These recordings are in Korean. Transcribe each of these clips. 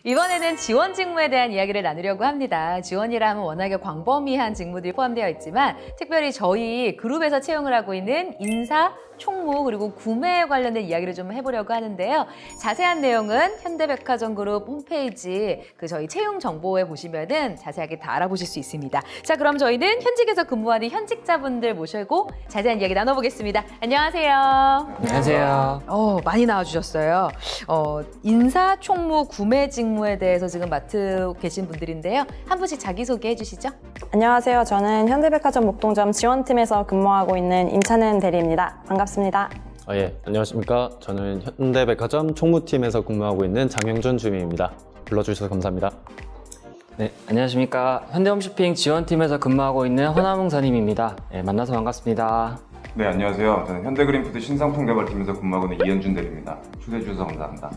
이번에는 지원 직무에 대한 이야기를 나누려고 합니다. 지원이라 하면 워낙에 광범위한 직무들이 포함되어 있지만 특별히 저희 그룹에서 채용을 하고 있는 인사, 총무 그리고 구매에 관련된 이야기를 좀 해보려고 하는데요. 자세한 내용은 현대백화점 그룹 홈페이지 저희 채용 정보에 보시면은 자세하게 다 알아보실 수 있습니다. 자, 그럼 저희는 현직에서 근무하는 현직자분들 모시고 자세한 이야기 나눠보겠습니다. 안녕하세요. 안녕하세요. 많이 나와주셨어요. 인사, 총무, 구매 직무에 대해서 지금 맡고 계신 분들인데요. 한 분씩 자기소개 해주시죠. 안녕하세요. 저는 현대백화점 목동점 지원팀에서 근무하고 있는 임찬은 대리입니다. 반갑습니다. 예, 안녕하십니까. 저는 현대백화점 총무팀에서 근무하고 있는 장영준 주임입니다. 불러주셔서 감사합니다. 네, 안녕하십니까. 현대홈쇼핑 지원팀에서 근무하고 있는 허남웅 선임입니다. 네, 만나서 반갑습니다. 네, 안녕하세요. 저는 현대그린푸드 신상품 개발팀에서 근무하고 있는 이현준 대리입니다. 초대해 주셔서 감사합니다.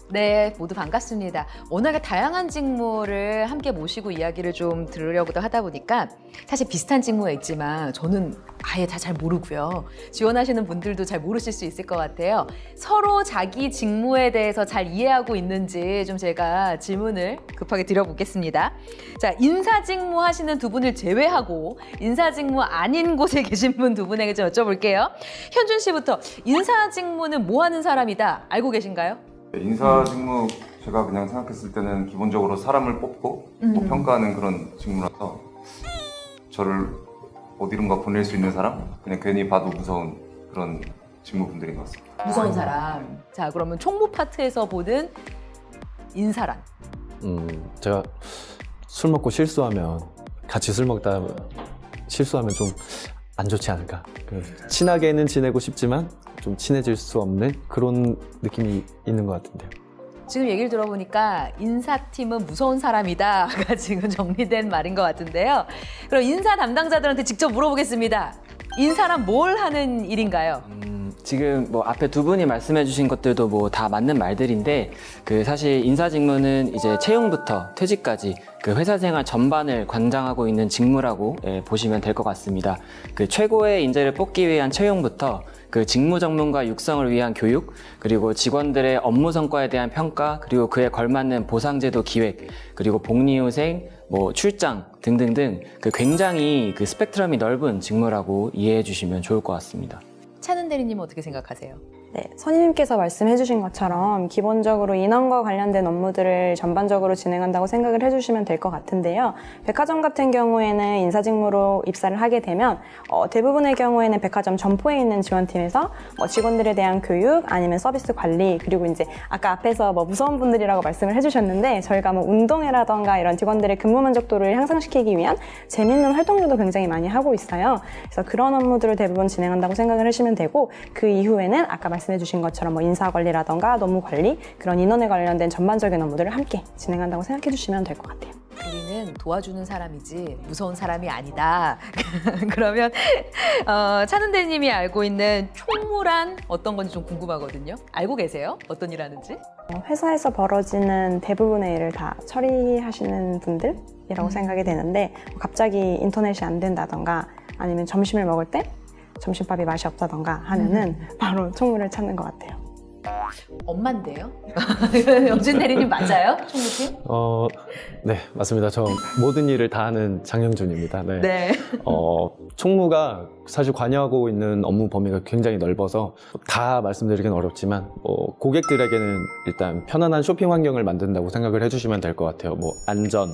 네, 모두 반갑습니다. 워낙에 다양한 직무를 함께 모시고 이야기를 좀 들으려고 하다 보니까 사실 비슷한 직무가 있지만 저는 아예 다 잘 모르고요. 지원하시는 분들도 잘 모르실 수 있을 것 같아요. 서로 자기 직무에 대해서 잘 이해하고 있는지 좀 제가 질문을 급하게 드려보겠습니다. 자, 인사 직무 하시는 두 분을 제외하고 인사 직무 아닌 곳에 계신 분 두 분에게 좀 여쭤볼게요. 현준 씨부터 인사 직무는 뭐 하는 사람이다 알고 계신가요? 인사 직무 제가 그냥 생각했을 때는 기본적으로 사람을 뽑고 또 평가하는 그런 직무라서 저를 어디론가 보낼 수 있는 사람? 그냥 괜히 봐도 무서운 그런 직무분들인 것 같습니다. 무서운 사람. 자, 그러면 총무 파트에서 보는 인사란? 제가 술 먹고 실수하면 같이 술 먹다 실수하면 좀 안 좋지 않을까. 친하게는 지내고 싶지만 좀 친해질 수 없는 그런 느낌이 있는 것 같은데요. 지금 얘기를 들어보니까 인사팀은 무서운 사람이다가 지금 정리된 말인 것 같은데요. 그럼 인사 담당자들한테 직접 물어보겠습니다. 인사란 뭘 하는 일인가요? 지금 뭐 앞에 두 분이 말씀해 주신 것들도 뭐 다 맞는 말들인데 사실 인사 직무는 이제 채용부터 퇴직까지 회사 생활 전반을 관장하고 있는 직무라고 보시면 될 것 같습니다. 최고의 인재를 뽑기 위한 채용부터 직무 전문가 육성을 위한 교육, 그리고 직원들의 업무 성과에 대한 평가, 그리고 그에 걸맞는 보상제도 기획, 그리고 복리후생, 출장 등등등 굉장히 스펙트럼이 넓은 직무라고 이해해 주시면 좋을 것 같습니다. 찬은 대리님은 어떻게 생각하세요? 네, 선임님께서 말씀해주신 것처럼 기본적으로 인원과 관련된 업무들을 전반적으로 진행한다고 생각을 해주시면 될 것 같은데요. 백화점 같은 경우에는 인사 직무로 입사를 하게 되면 대부분의 경우에는 백화점 점포에 있는 지원팀에서 직원들에 대한 교육 아니면 서비스 관리, 그리고 이제 아까 앞에서 무서운 분들이라고 말씀을 해주셨는데 저희가 운동회라던가 이런 직원들의 근무 만족도를 향상시키기 위한 재밌는 활동들도 굉장히 많이 하고 있어요. 그래서 그런 업무들을 대부분 진행한다고 생각을 하시면 되고, 그 이후에는 아까 말씀해 주신 것처럼 인사 관리라던가 노무 관리, 그런 인원에 관련된 전반적인 업무들을 함께 진행한다고 생각해 주시면 될 것 같아요. 우리는 도와주는 사람이지 무서운 사람이 아니다. 그러면 찬은 대리님이 알고 있는 총무란 어떤 건지 좀 궁금하거든요. 알고 계세요? 어떤 일 하는지? 회사에서 벌어지는 대부분의 일을 다 처리하시는 분들이라고 생각이 되는데, 갑자기 인터넷이 안 된다던가 아니면 점심을 먹을 때 점심밥이 맛이 없다던가 하면은 바로 총무를 찾는 것 같아요. 엄마인데요? 영준 대리님 맞아요? 총무팀? 네, 맞습니다. 저 모든 일을 다 하는 장영준입니다. 네. 네. 총무가 사실 관여하고 있는 업무 범위가 굉장히 넓어서 다 말씀드리긴 어렵지만 고객들에게는 일단 편안한 쇼핑 환경을 만든다고 생각을 해주시면 될 것 같아요. 안전,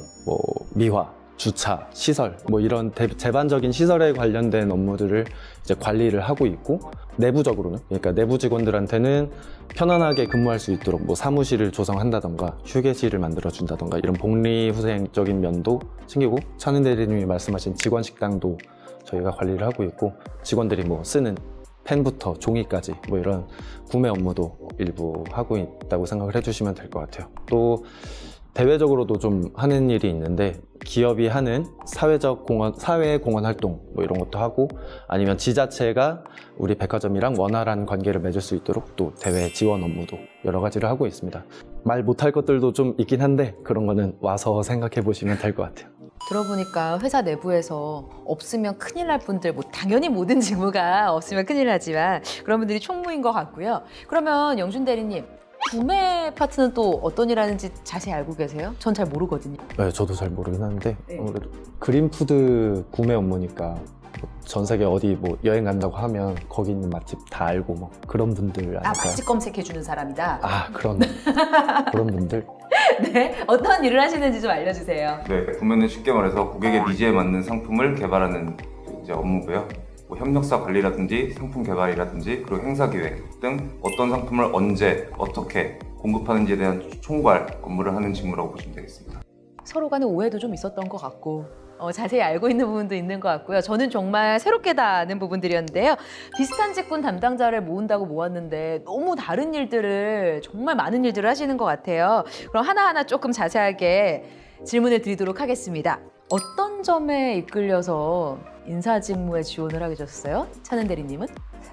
미화, 주차, 시설, 이런 제반적인 시설에 관련된 업무들을 이제 관리를 하고 있고, 내부적으로는, 그러니까 내부 직원들한테는 편안하게 근무할 수 있도록 사무실을 조성한다던가 휴게실을 만들어준다던가 이런 복리후생적인 면도 챙기고, 찬은 대리님이 말씀하신 직원 식당도 저희가 관리를 하고 있고, 직원들이 쓰는 펜부터 종이까지 이런 구매 업무도 일부 하고 있다고 생각을 해주시면 될 것 같아요. 또 대외적으로도 좀 하는 일이 있는데, 기업이 하는 사회 공헌 활동 이런 것도 하고, 아니면 지자체가 우리 백화점이랑 원활한 관계를 맺을 수 있도록 또 대외 지원 업무도 여러 가지를 하고 있습니다. 말 못할 것들도 좀 있긴 한데 그런 거는 와서 생각해 보시면 될 것 같아요. 들어보니까 회사 내부에서 없으면 큰일 날 분들, 당연히 모든 직무가 없으면 큰일 나지만 그런 분들이 총무인 것 같고요. 그러면 영준 대리님, 구매 파트는 또 어떤 일 하는지 자세히 알고 계세요? 전 잘 모르거든요. 네, 저도 잘 모르긴 하는데 네. 아무래도 그린푸드 구매 업무니까 전 세계 어디 뭐 여행 간다고 하면 거기 있는 맛집 다 알고 뭐 그런 분들 아닐까요? 맛집 검색해주는 사람이다. 그런 분들. 네, 어떤 일을 하시는지 좀 알려주세요. 네, 구매는 쉽게 말해서 고객의 니즈에 맞는 상품을 개발하는 이제 업무고요. 뭐 협력사 관리라든지 상품 개발이라든지 그리고 행사 기획 등 어떤 상품을 언제 어떻게 공급하는지에 대한 총괄 업무를 하는 직무라고 보시면 되겠습니다. 서로 간에 오해도 좀 있었던 것 같고 자세히 알고 있는 부분도 있는 것 같고요. 저는 정말 새롭게 다 아는 부분들이었는데요. 비슷한 직군 담당자를 모은다고 모았는데 너무 다른 일들을 정말 많은 일들을 하시는 것 같아요. 그럼 하나하나 조금 자세하게 질문을 드리도록 하겠습니다. 어떤 점에 이끌려서 인사 직무에 지원을 하게 되셨어요? 차는 대리님은?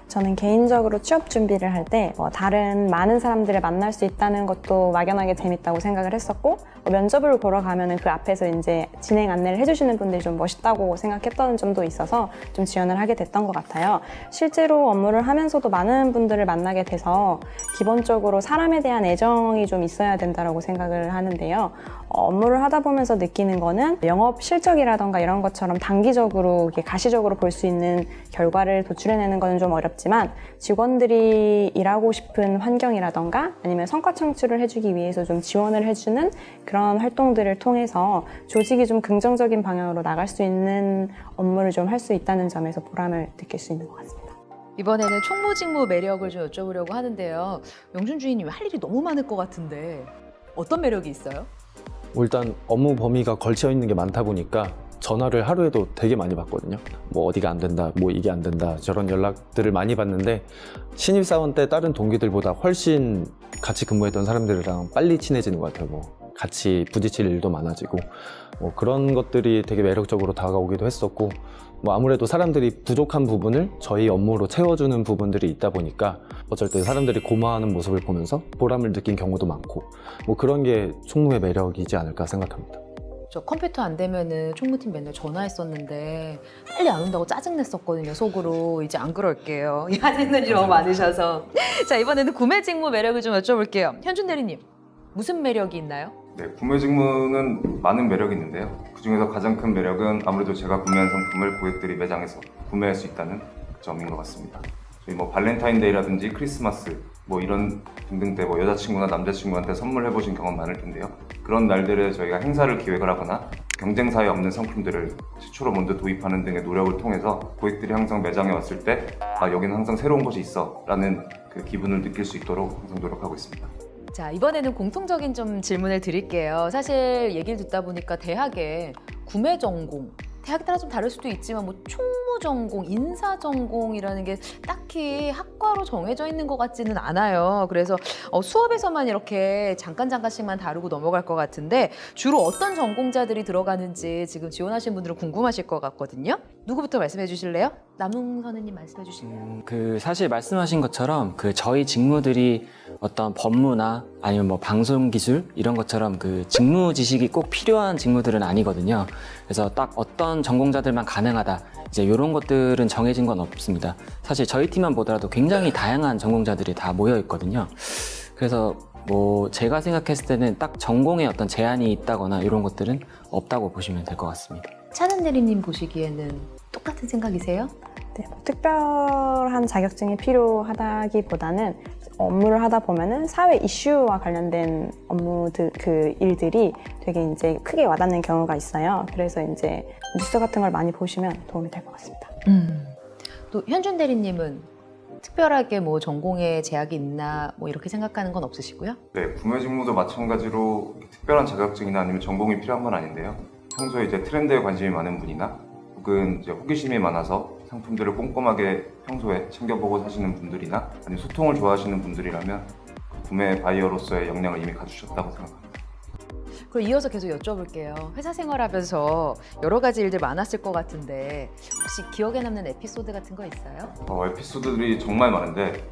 저는 개인적으로 취업 준비를 할 때 다른 많은 사람들을 만날 수 있다는 것도 막연하게 재밌다고 생각을 했었고 면접을 보러 가면은 그 앞에서 이제 진행 안내를 해주시는 분들이 좀 멋있다고 생각했던 점도 있어서 좀 지원을 하게 됐던 것 같아요. 실제로 업무를 하면서도 많은 분들을 만나게 돼서 기본적으로 사람에 대한 애정이 좀 있어야 된다고 생각을 하는데요. 업무를 하다 보면서 느끼는 거는 영업 실적이라던가 이런 것처럼 단기적으로 이렇게 가시적으로 볼 수 있는 결과를 도출해내는 거는 좀 어렵지만 직원들이 일하고 싶은 환경이라던가 아니면 성과 창출을 해주기 위해서 좀 지원을 해주는 그런 활동들을 통해서 조직이 좀 긍정적인 방향으로 나갈 수 있는 업무를 좀 할 수 있다는 점에서 보람을 느낄 수 있는 것 같습니다. 이번에는 총무 직무 매력을 좀 여쭤보려고 하는데요. 영준 주인님 할 일이 너무 많을 것 같은데 어떤 매력이 있어요? 일단 업무 범위가 걸쳐 있는 게 많다 보니까 전화를 하루에도 되게 많이 받거든요. 뭐 어디가 안 된다, 뭐 이게 안 된다 저런 연락들을 많이 받는데 신입사원 때 다른 동기들보다 훨씬 같이 근무했던 사람들이랑 빨리 친해지는 것 같아요. 뭐 같이 부딪힐 일도 많아지고 뭐 그런 것들이 되게 매력적으로 다가오기도 했었고 뭐 아무래도 사람들이 부족한 부분을 저희 업무로 채워주는 부분들이 있다 보니까 어쩔 때 사람들이 고마워하는 모습을 보면서 보람을 느낀 경우도 많고 뭐 그런 게 총무의 매력이지 않을까 생각합니다. 저 컴퓨터 안 되면은 총무팀 맨날 전화했었는데 빨리 안 온다고 짜증냈었거든요, 속으로. 이제 안 그럴게요. 하시는 일이 너무 많으셔서. 자, 이번에는 구매 직무 매력을 좀 여쭤볼게요. 현준 대리님, 무슨 매력이 있나요? 네, 구매 직무는 많은 매력이 있는데요. 그중에서 가장 큰 매력은 아무래도 제가 구매한 상품을 고객들이 매장에서 구매할 수 있다는 점인 것 같습니다. 저희 뭐 발렌타인데이라든지 크리스마스 뭐 이런 등등 때 뭐 여자친구나 남자친구한테 선물해 보신 경험 많을 텐데요. 그런 날들에 저희가 행사를 기획을 하거나 경쟁사에 없는 상품들을 최초로 먼저 도입하는 등의 노력을 통해서 고객들이 항상 매장에 왔을 때 여기는 항상 새로운 것이 있어 라는 그 기분을 느낄 수 있도록 항상 노력하고 있습니다. 자, 이번에는 공통적인 좀 질문을 드릴게요. 사실 얘기를 듣다 보니까 대학에 구매 전공, 대학에 따라 좀 다를 수도 있지만 뭐 총무 전공, 인사 전공이라는 게 딱히 학과로 정해져 있는 것 같지는 않아요. 그래서 수업에서만 이렇게 잠깐씩만 다루고 넘어갈 것 같은데 주로 어떤 전공자들이 들어가는지 지금 지원하신 분들은 궁금하실 것 같거든요. 누구부터 말씀해 주실래요? 남웅 선생님 말씀해 주실래요? 사실 말씀하신 것처럼 저희 직무들이 어떤 법무나 아니면 뭐 방송 기술 이런 것처럼 직무 지식이 꼭 필요한 직무들은 아니거든요. 그래서 딱 어떤 전공자들만 가능하다 이제 이런 것들은 정해진 건 없습니다. 사실 저희 팀만 보더라도 굉장히 다양한 전공자들이 다 모여 있거든요. 그래서 뭐 제가 생각했을 때는 딱 전공에 어떤 제한이 있다거나 이런 것들은 없다고 보시면 될 것 같습니다. 차는 대리님 보시기에는 똑같은 생각이세요? 네, 뭐 특별한 자격증이 필요하다기보다는 업무를 하다 보면은 사회 이슈와 관련된 업무들 일들이 되게 이제 크게 와닿는 경우가 있어요. 그래서 이제 뉴스 같은 걸 많이 보시면 도움이 될 것 같습니다. 또 현준 대리님은 특별하게 뭐 전공에 제약이 있나 뭐 이렇게 생각하는 건 없으시고요? 네, 구매 직무도 마찬가지로 특별한 자격증이나 아니면 전공이 필요한 건 아닌데요. 평소에 이제 트렌드에 관심이 많은 분이나 혹은 이제 호기심이 많아서 상품들을 꼼꼼하게 평소에 챙겨보고 사시는 분들이나 아니면 소통을 좋아하시는 분들이라면 구매 바이어로서의 역량을 이미 갖추셨다고 생각합니다. 그럼 이어서 계속 여쭤볼게요. 회사 생활하면서 여러 가지 일들 많았을 것 같은데 혹시 기억에 남는 에피소드 같은 거 있어요? 에피소드들이 정말 많은데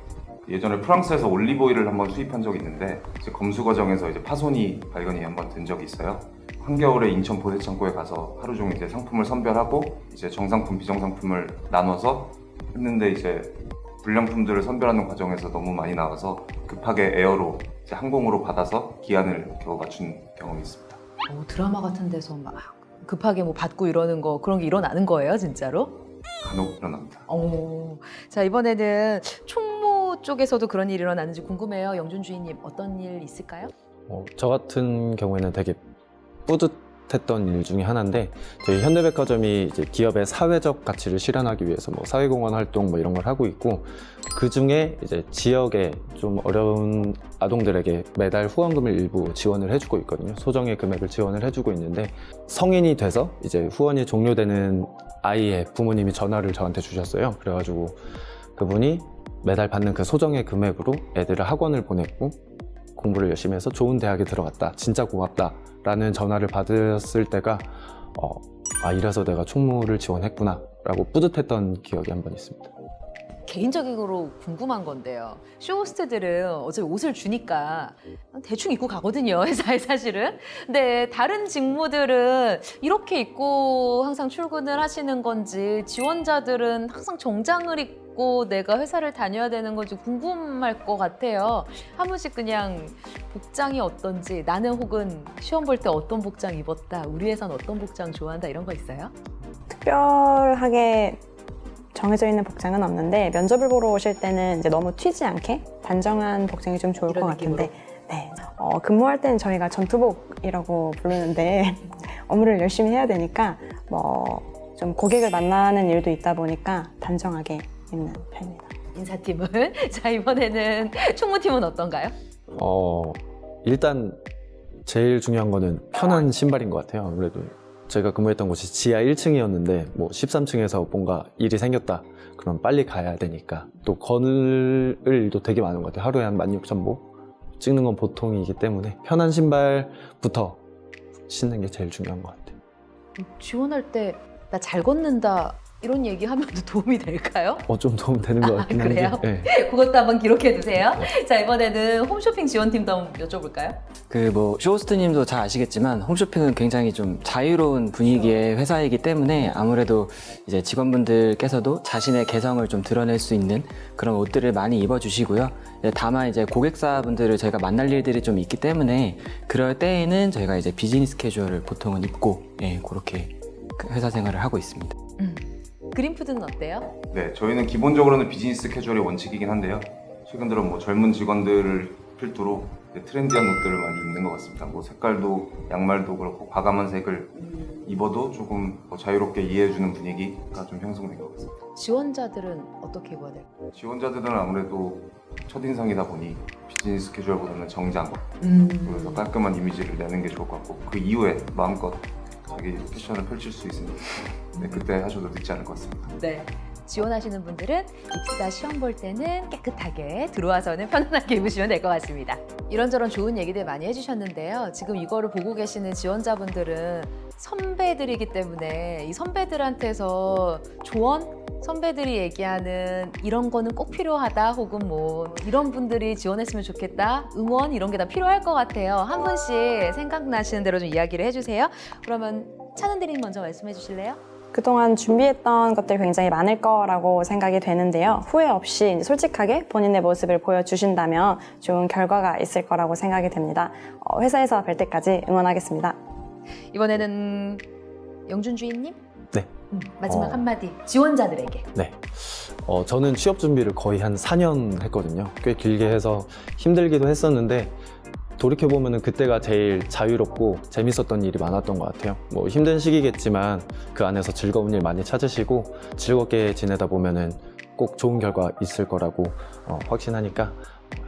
예전에 프랑스에서 올리브오일을 한번 수입한 적이 있는데 이제 검수 과정에서 이제 파손이 발견이 한번 된 적이 있어요. 한겨울에 인천 보세창고에 가서 하루 종일 이제 상품을 선별하고 이제 정상품, 비정상품을 나눠서 했는데 이제 불량품들을 선별하는 과정에서 너무 많이 나와서 급하게 에어로 이제 항공으로 받아서 기한을 겨우 맞춘 경험이 있습니다. 드라마 같은 데서 막 급하게 뭐 받고 이러는 거 그런 게 일어나는 거예요, 진짜로? 간혹 일어납니다. 자, 이번에는 총무 쪽에서도 그런 일이 일어나는지 궁금해요. 영준 주인님, 어떤 일 있을까요? 저 같은 경우에는 되게 뿌듯했던 일 중에 하나인데, 저희 현대백화점이 이제 기업의 사회적 가치를 실현하기 위해서 뭐 사회공헌 활동 뭐 이런 걸 하고 있고, 그 중에 이제 지역의 좀 어려운 아동들에게 매달 후원금을 일부 지원을 해주고 있거든요. 소정의 금액을 지원을 해주고 있는데, 성인이 돼서 이제 후원이 종료되는 아이의 부모님이 전화를 저한테 주셨어요. 그래가지고 그분이 매달 받는 그 소정의 금액으로 애들을 학원을 보냈고 공부를 열심히 해서 좋은 대학에 들어갔다, 진짜 고맙다 라는 전화를 받았을 때가 이래서 내가 총무를 지원했구나 라고 뿌듯했던 기억이 한 번 있습니다. 개인적으로 궁금한 건데요. 쇼호스트들은 어차피 옷을 주니까 대충 입고 가거든요, 회사에 사실은. 근데 다른 직무들은 이렇게 입고 항상 출근을 하시는 건지, 지원자들은 항상 정장을 입고 내가 회사를 다녀야 되는 건지 궁금할 것 같아요. 한 분씩 그냥 복장이 어떤지, 나는 혹은 시험 볼 때 어떤 복장 입었다, 우리 회사는 어떤 복장 좋아한다, 이런 거 있어요? 특별하게 정해져 있는 복장은 없는데, 면접을 보러 오실 때는 이제 너무 튀지 않게 단정한 복장이 좀 좋을 것 이런 같은데, 네. 근무할 때는 저희가 전투복이라고 부르는데 업무를 열심히 해야 되니까 좀 고객을 만나는 일도 있다 보니까 단정하게 입는 편입니다. 인사팀은? 자, 이번에는 총무팀은 어떤가요? 일단 제일 중요한 거는 편한 신발인 것 같아요. 아무래도 제가 근무했던 곳이 지하 1층이었는데 뭐 13층에서 뭔가 일이 생겼다 그럼 빨리 가야 되니까 또 거늘 일도 되게 많은 것 같아요. 하루에 한 16,000보 찍는 건 보통이기 때문에 편한 신발부터 신는 게 제일 중요한 것 같아요. 지원할 때 나 잘 걷는다 이런 얘기하면 도움이 될까요? 좀 도움 되는 것 같긴 한데. 그래요? 네. 그것도 한번 기록해 두세요. 자, 이번에는 홈쇼핑 지원팀도 한번 여쭤볼까요? 쇼호스트님도 잘 아시겠지만 홈쇼핑은 굉장히 좀 자유로운 분위기의 회사이기 때문에 아무래도 이제 직원분들께서도 자신의 개성을 좀 드러낼 수 있는 그런 옷들을 많이 입어주시고요. 다만 이제 고객사분들을 저희가 만날 일들이 좀 있기 때문에 그럴 때에는 저희가 이제 비즈니스 캐주얼을 보통은 입고 그렇게 회사 생활을 하고 있습니다. 그린푸드는 어때요? 네, 저희는 기본적으로는 비즈니스 캐주얼이 원칙이긴 한데요. 최근 들어 뭐 젊은 직원들을 필두로 트렌디한 옷들을 많이 입는 것 같습니다. 뭐 색깔도 양말도 그렇고 과감한 색을 입어도 조금 자유롭게 이해해주는 분위기가 좀 형성된 것 같습니다. 지원자들은 어떻게 입어야 될까요? 지원자들은 아무래도 첫인상이다 보니 비즈니스 캐주얼보다는 정장 그래서 깔끔한 이미지를 내는 게 좋을 것 같고, 그 이후에 마음껏 자기 패션을 펼칠 수 있으니까 그때 하셔도 늦지 않을 것 같습니다. 네. 지원하시는 분들은 입사 시험 볼 때는 깨끗하게 들어와서는 편안하게 입으시면 될 것 같습니다. 이런저런 좋은 얘기들 많이 해주셨는데요. 지금 이거를 보고 계시는 지원자분들은 선배들이기 때문에 이 선배들한테서 조언? 선배들이 얘기하는 이런 거는 꼭 필요하다 혹은 뭐 이런 분들이 지원했으면 좋겠다 응원 이런 게 다 필요할 것 같아요. 한 분씩 생각나시는 대로 좀 이야기를 해주세요. 그러면 찬은 대리님 먼저 말씀해 주실래요? 그동안 준비했던 것들이 굉장히 많을 거라고 생각이 되는데요. 후회 없이 솔직하게 본인의 모습을 보여주신다면 좋은 결과가 있을 거라고 생각이 됩니다. 회사에서 뵐 때까지 응원하겠습니다. 이번에는 영준 주인님? 네. 마지막 한마디 지원자들에게. 네. 저는 취업 준비를 거의 한 4년 했거든요. 꽤 길게 해서 힘들기도 했었는데 돌이켜보면 그때가 제일 자유롭고 재밌었던 일이 많았던 것 같아요. 뭐 힘든 시기겠지만 그 안에서 즐거운 일 많이 찾으시고 즐겁게 지내다 보면은 꼭 좋은 결과 있을 거라고 확신하니까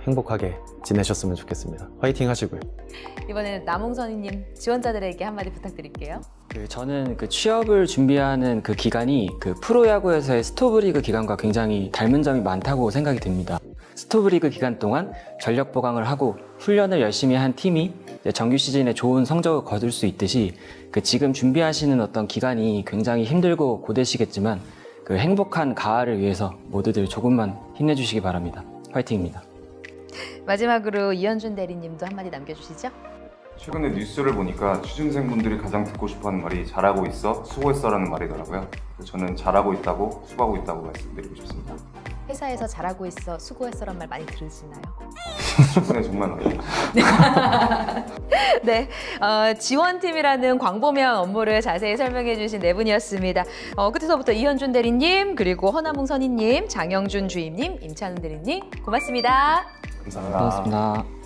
행복하게 지내셨으면 좋겠습니다. 화이팅 하시고요. 이번에는 남홍선이님 지원자들에게 한마디 부탁드릴게요. 저는 취업을 준비하는 그 기간이 프로야구에서의 스토브리그 기간과 굉장히 닮은 점이 많다고 생각이 듭니다. 스토브리그 기간 동안 전력 보강을 하고 훈련을 열심히 한 팀이 정규 시즌에 좋은 성적을 거둘 수 있듯이 지금 준비하시는 어떤 기간이 굉장히 힘들고 고되시겠지만 행복한 가을을 위해서 모두들 조금만 힘내주시기 바랍니다. 화이팅입니다. 마지막으로 이현준 대리님도 한마디 남겨주시죠. 최근에 뉴스를 보니까 취준생분들이 가장 듣고 싶어하는 말이 잘하고 있어, 수고했어라는 말이더라고요. 저는 잘하고 있다고, 수고하고 있다고 말씀드리고 싶습니다. 회사에서 잘하고 있어, 수고했어란 말 많이 들으시나요? 최근에 정말 많이 네, 지원팀이라는 광범위한 업무를 자세히 설명해 주신 네 분이었습니다. 끝에서부터 이현준 대리님, 그리고 허남웅 선임님, 장영준 주임님, 임찬훈 대리님 고맙습니다. 감사합니다. 고맙습니다.